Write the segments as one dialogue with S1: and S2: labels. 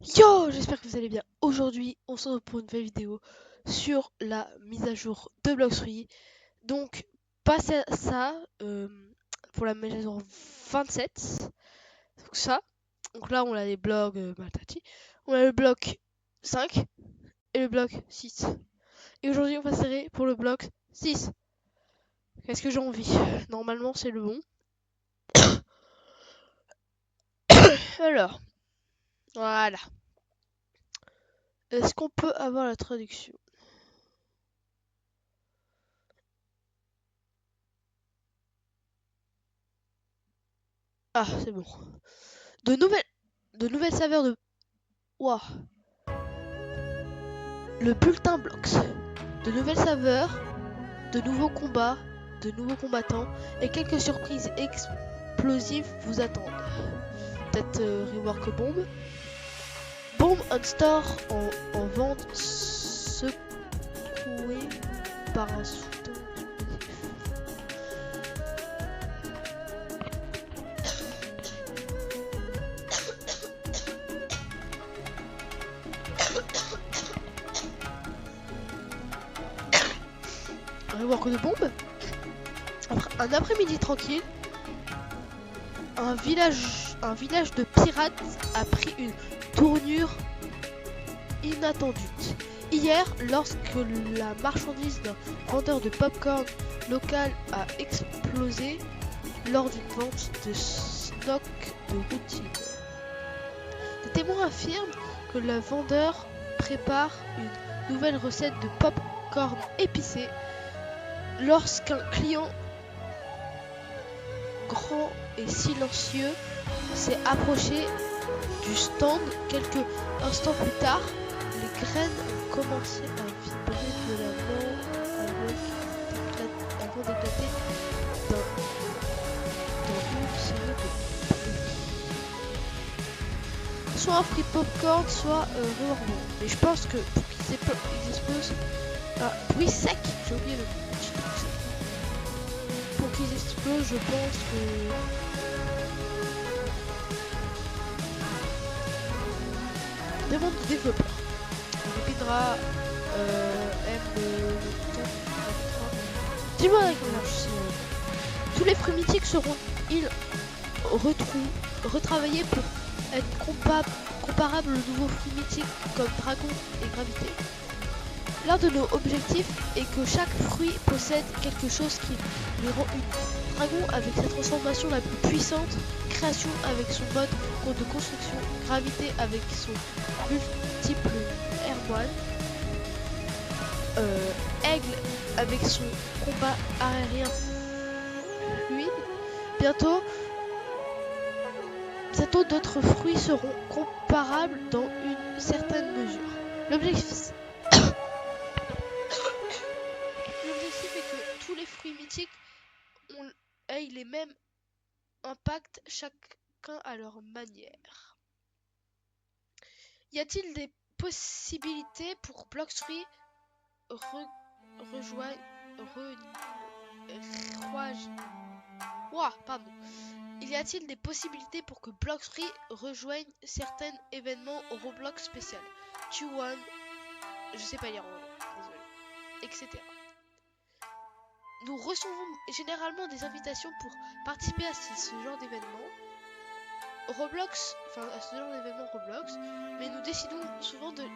S1: Yo, j'espère que vous allez bien. Aujourd'hui, on se retrouve pour une nouvelle vidéo sur la mise à jour de Blox3. Donc, passé à ça, pour la mise à jour 27. Donc ça. Donc là, on a les blocs Maltati. On a le bloc 5 et le bloc 6. Et aujourd'hui, on va serrer pour le bloc 6. Qu'est-ce que j'ai envie? Normalement, c'est le bon. Alors, voilà. Est-ce qu'on peut avoir la traduction? Ah, c'est bon. De nouvelles saveurs de... Ouah. Le bulletin Blox. De nouvelles saveurs, de nouveaux combats, de nouveaux combattants et quelques surprises explosives vous attendent. Peut-être Rework Bomb. Bomb on Store en vente secouée par un soudain explosif. Rework de bombe. Un après-midi tranquille. Un village de pirates a pris une tournure inattendue. Hier, lorsque la marchandise d'un vendeur de popcorn local a explosé lors d'une vente de stock de routine. Des témoins affirment que le vendeur prépare une nouvelle recette de popcorn épicé lorsqu'un client grand et silencieux s'est approché du stand. Quelques instants plus tard, les graines ont commencé à vibrer violemment avant d'éclater dans une série de bruits. Soit un free popcorn, soit Rework Bomb. Mais je pense que pour qu'ils explosent... Ah, bruit sec. J'ai oublié le nom. Pour qu'ils explosent, je pense que... Demande du développeur. On répétera Dis-moi avec tous les fruits mythiques seront-ils retravaillés pour être comparables aux nouveaux fruits mythiques comme Dragon et Gravité? L'un de nos objectifs est que chaque fruit possède quelque chose qui lui rend unique. Dragon avec sa transformation la plus puissante, Création avec son mode de construction, Gravité avec son multiple airborne, Aigle avec son combat aérien fluide. Bientôt d'autres fruits seront comparables dans une certaine mesure. L'objectif est que tous les fruits mythiques aient les mêmes impacts, chacun à leur manière. Y a-t-il des possibilités pour Blox3 Y a-t-il des possibilités pour que Blox3 rejoigne certains événements Roblox spécial, Q1, je sais pas lire, désolé, etc. Nous recevons généralement des invitations pour participer à ce genre d'événements Roblox, à ce genre d'événements Roblox, mais nous décidons souvent de les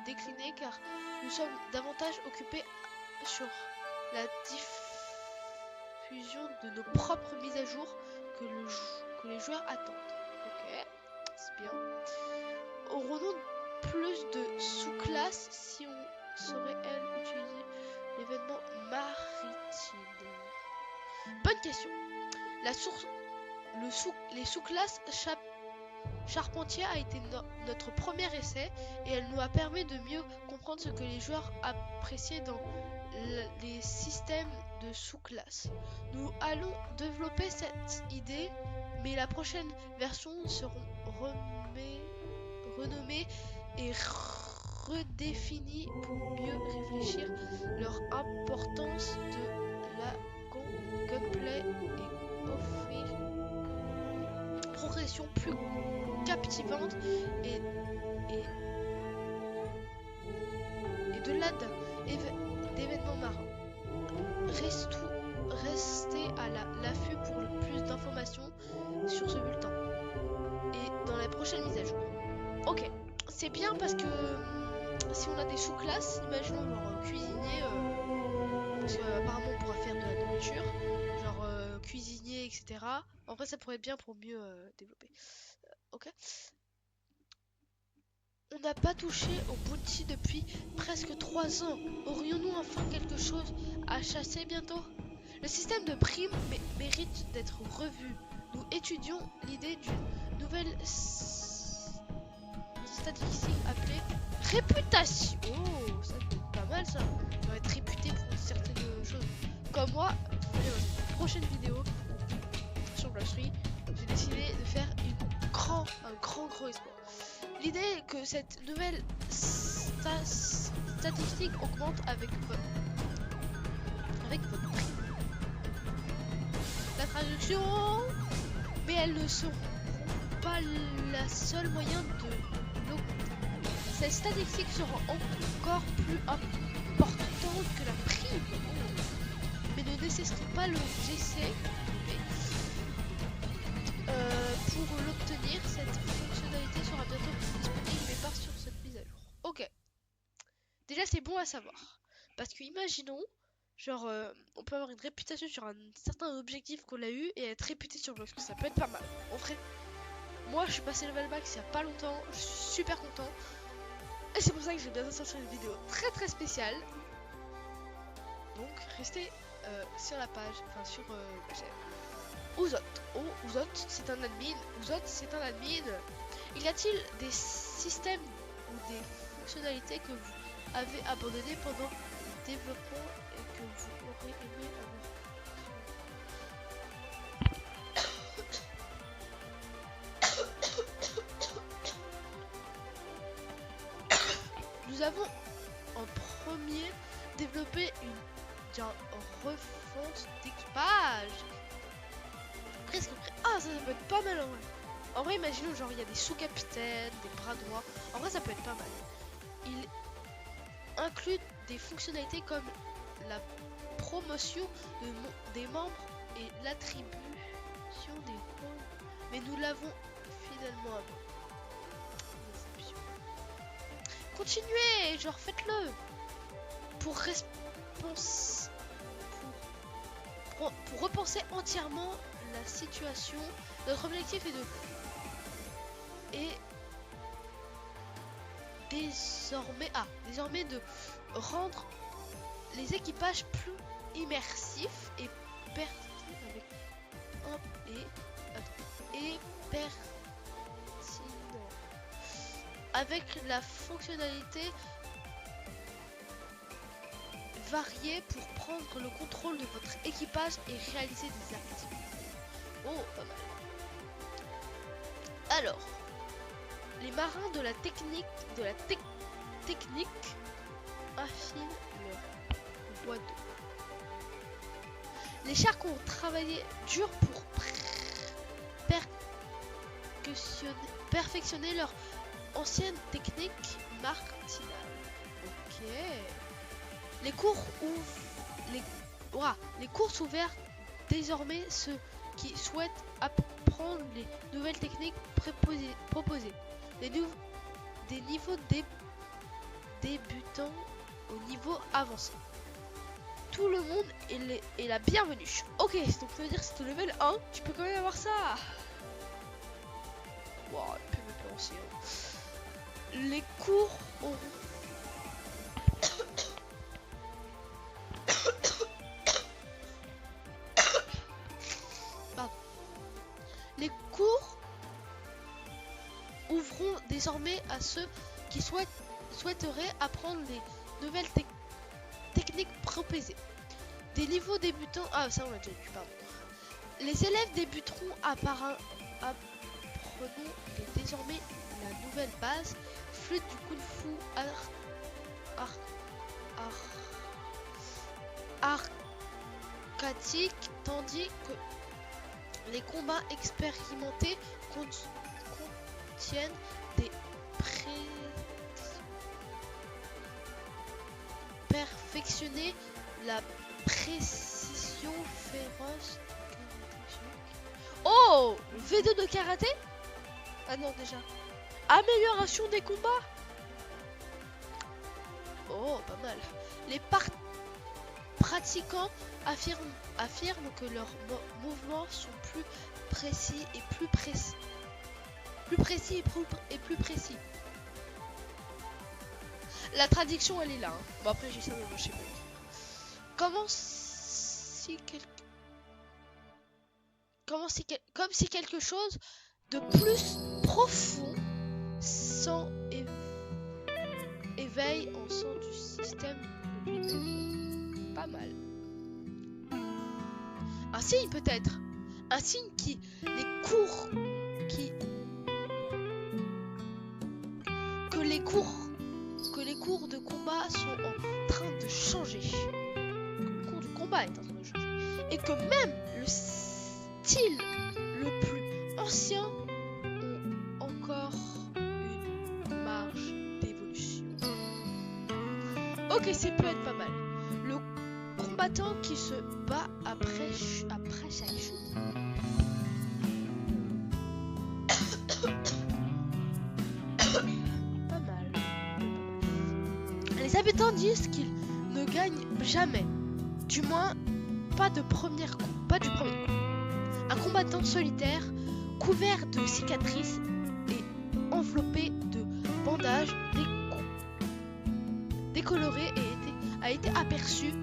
S1: décliner car nous sommes davantage occupés sur la diffusion de nos propres mises à jour que les joueurs attendent. Ok, c'est bien. Aurons-nous plus de sous-classes si on saurait, elle, utiliser l'événement maritime? Bonne question. Les sous-classes Charpentier a été notre premier essai et elle nous a permis de mieux comprendre ce que les joueurs appréciaient dans les systèmes de sous-classes. Nous allons développer cette idée, mais la prochaine version seront renommées et redéfinies pour mieux réfléchir leur importance de la gameplay et offrir sessions plus captivantes et de-delà d'événements marins. Restez à l'affût pour le plus d'informations sur ce bulletin et dans les prochaines mises à jour. Ok, c'est bien parce que si on a des sous-classes, imaginons genre cuisinier, parce qu'apparemment on pourra faire de la nourriture, genre cuisinier, etc. En vrai, ça pourrait être bien pour mieux développer. Ok. On n'a pas touché au bounty depuis presque 3 ans. Aurions-nous enfin quelque chose à chasser bientôt? Le système de primes mérite d'être revu. Nous étudions l'idée d'une nouvelle statistique appelée réputation. Oh, ça peut être pas mal ça. On va être réputé pour certaines choses. Comme moi, dans une prochaine vidéo sur Blushtree, j'ai décidé de faire un grand espoir. L'idée est que cette nouvelle statistique augmente avec votre prix. La traduction, mais elles ne seront pas la seule moyen de l'augmenter. Cette statistique sera encore plus importante que la prime, mais ne nécessite pas le GC. Pour l'obtenir, cette fonctionnalité sera bientôt disponible, mais pas sur cette mise à jour. Ok. Déjà, c'est bon à savoir. Parce que imaginons, genre, on peut avoir une réputation sur un certain objectif qu'on a eu et être réputé sur Blox. Ça peut être pas mal. En vrai, moi, je suis passé level max il y a pas longtemps. Je suis super content. Et c'est pour ça que j'ai bientôt sortir une vidéo très spéciale. Donc, restez sur la page, enfin sur ma chaîne. Ouzot. Oh, Ouzot, c'est un admin. Ouzot, c'est un admin. Y a-t-il des systèmes ou des fonctionnalités que vous avez abandonnées pendant le développement et que vous aurez aimé avoir? Nous avons en premier développé une refonte d'équipage. Presque prêt. Ah, ça peut être pas mal en vrai. En vrai, imaginons genre il y a des sous-capitaines, des bras droits. En vrai, ça peut être pas mal. Il inclut des fonctionnalités comme la promotion des membres et l'attribution des rôles. Mais nous l'avons finalement avant. Continuez, genre faites-le. Pour repenser entièrement la situation, notre objectif est désormais de rendre les équipages plus immersifs et pertinents avec la fonctionnalité variée pour prendre le contrôle de votre équipage et réaliser des activités. Oh, pas mal. Alors, les marins de la technique affinent leur bois d'eau. Les sharks ont travaillé dur pour perfectionner leur ancienne technique martinale. Ok. Les courses ouvertes désormais ceux qui souhaitent apprendre les nouvelles techniques proposées. Des niveaux débutants au niveau avancé. Tout le monde est la bienvenue. Ok, donc ça veut dire que c'est au level 1, tu peux quand même avoir ça. Wow, PVP ancien. Les cours auront les cours ouvront désormais à ceux qui souhaiteraient apprendre les nouvelles techniques proposées. Des niveaux débutants... Ah, ça on l'a déjà vu, pardon. Les élèves débuteront apprenons désormais la nouvelle base, flûte du kung fu arcatique, tandis que Les combats expérimentés contiennent des perfectionner la précision féroce. Oh, V2 de karaté. Ah non, déjà amélioration des combats. Oh, pas mal. Les pratiquants affirment que leurs mouvements sont plus précis et plus précis. Plus précis. La traduction elle est là. Hein. Bon après j'ai ça mais moi je sais pas. Comme si quelque chose de plus profond sans éveil en son du système de lui. Pas mal. Un signe peut-être. Un signe qui que les cours de combat sont en train de changer. Que le cours du combat est en train de changer. Et que même le style le plus ancien ont encore une marge d'évolution. Ok, c'est peut être pas mal. Le combattant qui se bat après chaque jour. Pas mal. Les habitants disent qu'ils ne gagnent jamais. Du moins, pas du premier coup. Un combattant solitaire, couvert de cicatrices et enveloppé de bandages décolorés a été aperçu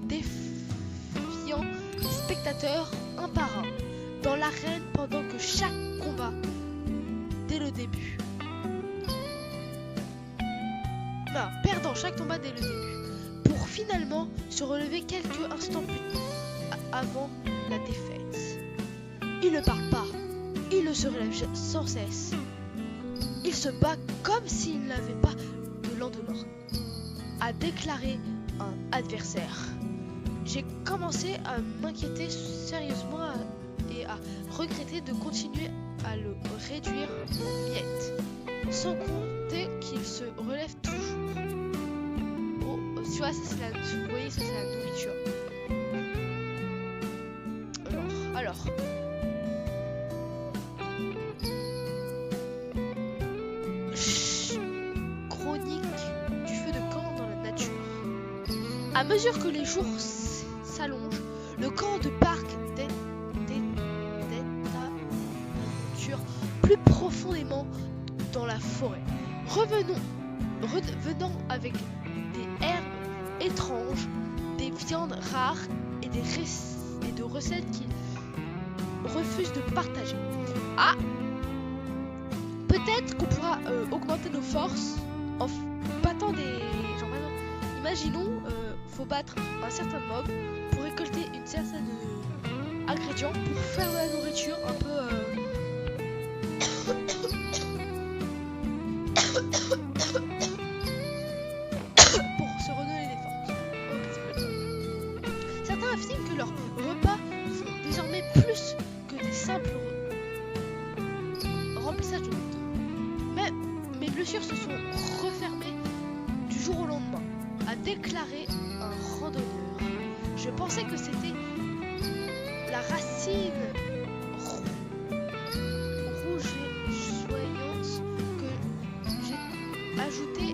S1: défiant les spectateurs un par un dans l'arène pendant que chaque combat dès le début. Non, perdant chaque combat dès le début pour finalement se relever quelques instants plus avant la défaite. Il ne parle pas, il ne se relève sans cesse. Il se bat comme s'il n'avait pas de lendemain, a déclaré un adversaire. J'ai commencé à m'inquiéter sérieusement et à regretter de continuer à le réduire en miettes, sans compter qu'il se relève toujours. Oh, tu vois, ça c'est vous voyez, ça c'est la nourriture. Alors. Chronique du feu de camp dans la nature. À mesure que les jours s'allongent, le camp de parc d'étature plus profondément dans la forêt. Revenant avec des herbes étranges, des viandes rares et de recettes qu'il refuse de partager. Ah, peut-être qu'on pourra augmenter nos forces en battant des... Genre maintenant, imaginons, faut battre un certain mob pour récolter une certaine ingrédient pour faire de la nourriture un peu... pour se redonner des forces. Okay, certains affirment que leurs repas font désormais plus que des simples remplissage de l'autre. Mais mes blessures se sont refermées du jour au lendemain, a déclaré un randonneur. Je pensais que c'était la racine rouge et soignante que j'ai ajoutée,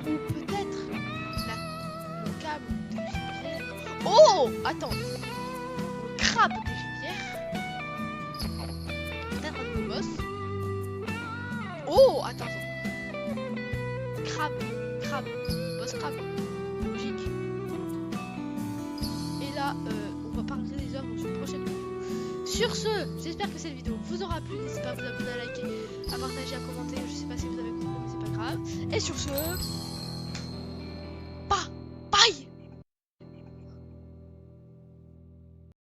S1: ou peut-être le câble des rivières. Oh, attends, le crabe des rivières. Peut-être un nouveau boss. Oh, attends. Crabe, boss crabe, logique. Et là, on va parler des œuvres dans une prochaine vidéo. Sur ce, j'espère que cette vidéo vous aura plu. N'hésitez pas à vous abonner, à liker, à partager, à commenter. Je sais pas si vous avez compris, mais c'est pas grave. Et sur ce...